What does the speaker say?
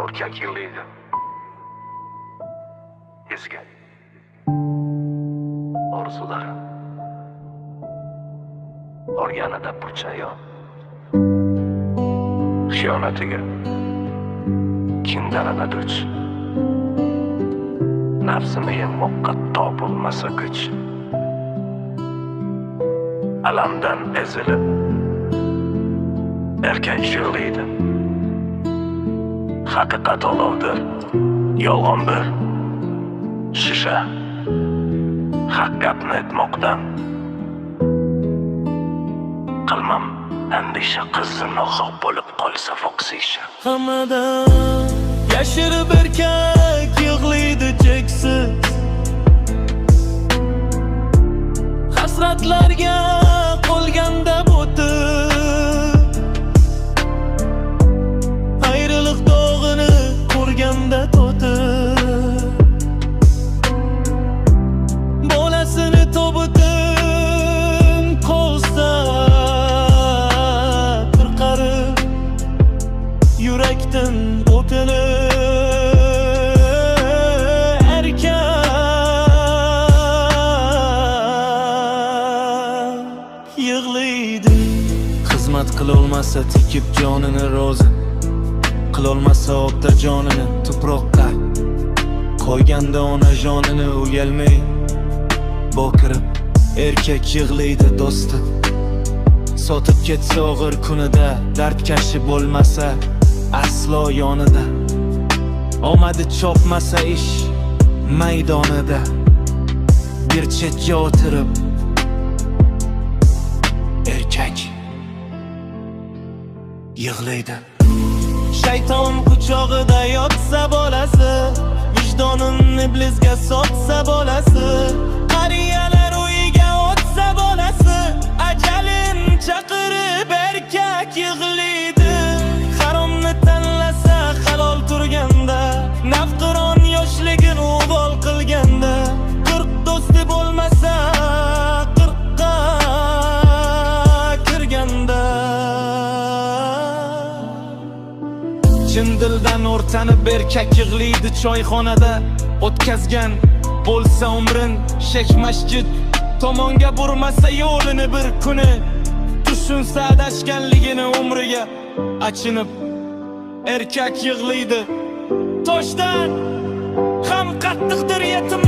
Erkak yig'laydi. Esga. Orzulari. Organida burchayon. Xiyonatiga kindalana duch. Nafsini yengmoqqa topilmasa kuch. Alamdan ezilib erkak yig'laydi. Haqiqat olovdir, yolg'on bir shisha. Haq gapni aytmoqdan qilmam andisha. Qizi nohaq bo'lib qolsa foqsisha. Hammadan yashirib erkak yig'laydi cheksiz. Hasratlarga qolganda botib, ayriliq dog'ini ko'rganda totib, bolasini tobutin qo'lsa qirqarib, yurakdan o'tini yig'laydi. Xizmat qilolmasa tikib jonini rozi, qilolmasa obda jonini tuproqqa qo'yganda ona jonini uyalmay bokirib erkak yig'laydi do'sti. Sotib ketsa og'ir kunida, dardkashi bo'lmasa aslo yonida, omadi chopmasa ish maydonida, bir chetga o'tirib erkak yig'laydi. Shayton quchog'ida yotsa bolasi, vijdonin iblisga sotsa bolasi, qariyalar uyiga o'tsa bolasi, ajalin chaqirib erkak yig'laydi. Haromni tanlasa halol turganda, nafqiron yoshligin uvol qilganda, 40 do'sti bo'lmasa chin dildan o'rtanib erkak yig'laydi. Choyxonada o'tkazgan bo'lsa umrin, Shek masjid tomonga burmasa yo'lini bir kuni, tushunsa adashganligini umriga achinib erkak yig'laydi. Toshdan ham qattiqdir yetim